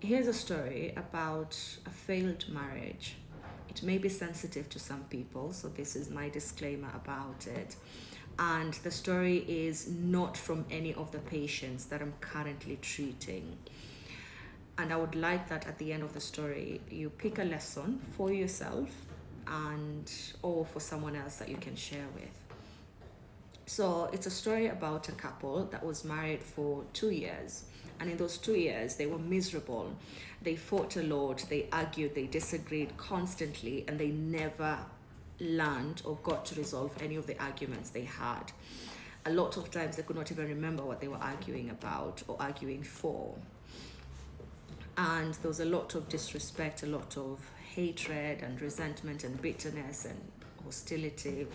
Here's a story about a failed marriage. It may be sensitive to some people, so this is my disclaimer about it. And the story is not from any of the patients that I'm currently treating. And I would like that at the end of the story, you pick a lesson for yourself and or for someone else that you can share with. So it's a story about a couple that was married for 2 years. And in those 2 years, they were miserable. They fought a lot, they argued, they disagreed constantly, and they never learned or got to resolve any of the arguments they had. A lot of times, they could not even remember what they were arguing about or arguing for. And there was a lot of disrespect, a lot of hatred and resentment and bitterness and hostility.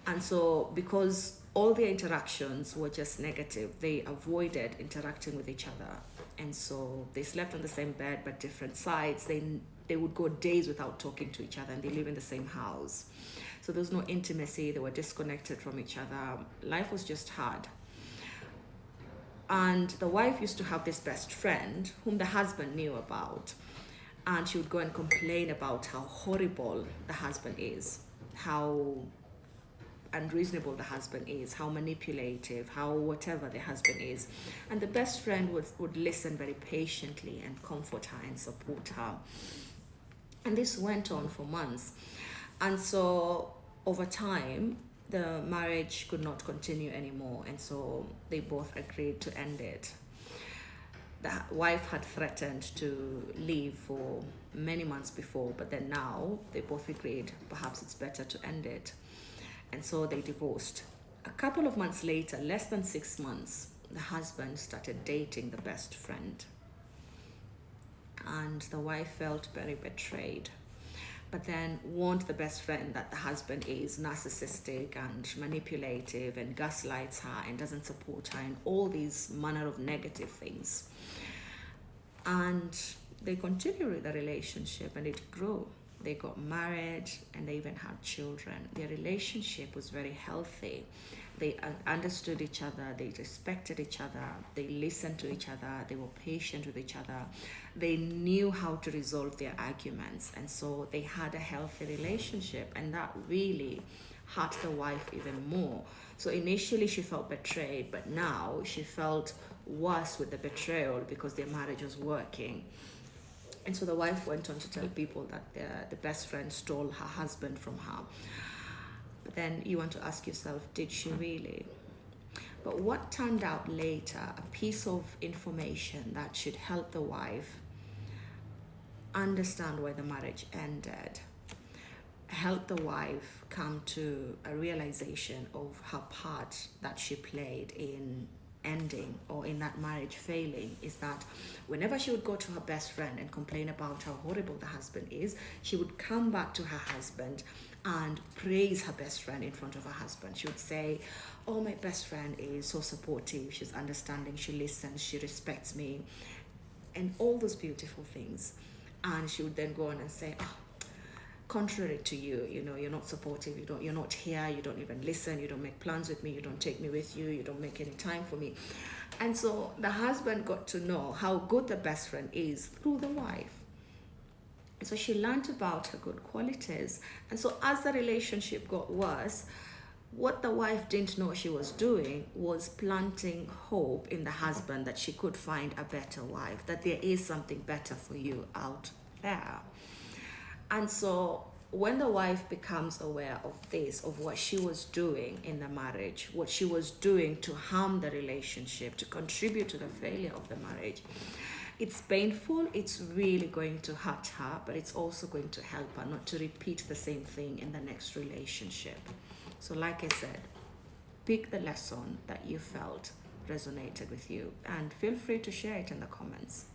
And so, because all their interactions were just negative, they avoided interacting with each other. And so they slept on the same bed but different sides. They would go days without talking to each other, and they live in the same house. So there was no intimacy, they were disconnected from each other. Life was just hard. And the wife used to have this best friend whom the husband knew about. And she would go and complain about how horrible the husband is, how unreasonable the husband is, how manipulative, how whatever the husband is. And the best friend would listen very patiently and comfort her and support her. And this went on for months. And so over time, the marriage could not continue anymore. And so they both agreed to end it. The wife had threatened to leave for many months before, but then now they both agreed perhaps it's better to end it. And so they divorced. A couple of months later, less than 6 months, the husband started dating the best friend. And the wife felt very betrayed, but then warned the best friend that the husband is narcissistic and manipulative and gaslights her and doesn't support her and all these manner of negative things. And they continued with the relationship, and it grew. They got married and they even had children. Their relationship was very healthy. They understood each other, they respected each other, they listened to each other, they were patient with each other. They knew how to resolve their arguments, and so they had a healthy relationship, and that really hurt the wife even more. So initially she felt betrayed, but now she felt worse with the betrayal because their marriage was working. And so the wife went on to tell people that the best friend stole her husband from her. But then you want to ask yourself, did she really? But what turned out later, a piece of information that should help the wife understand why the marriage ended, help the wife come to a realization of her part that she played in ending or in that marriage failing, is that whenever she would go to her best friend and complain about how horrible the husband is, she would come back to her husband and praise her best friend in front of her husband. She would say, oh, my best friend is so supportive, she's understanding, she listens, she respects me, and all those beautiful things. And she would then go on and say, oh, contrary to you, you're not supportive, you're not here, you don't even listen, you don't make plans with me, you don't take me with you, you don't make any time for me. And so the husband got to know how good the best friend is through the wife. And so she learned about her good qualities. And so as the relationship got worse, what the wife didn't know she was doing was planting hope in the husband that she could find a better wife, that there is something better for you out there. And so when the wife becomes aware of this, of what she was doing in the marriage, what she was doing to harm the relationship, to contribute to the failure of the marriage, it's painful, it's really going to hurt her, but it's also going to help her not to repeat the same thing in the next relationship. So like I said, pick the lesson that you felt resonated with you, and feel free to share it in the comments.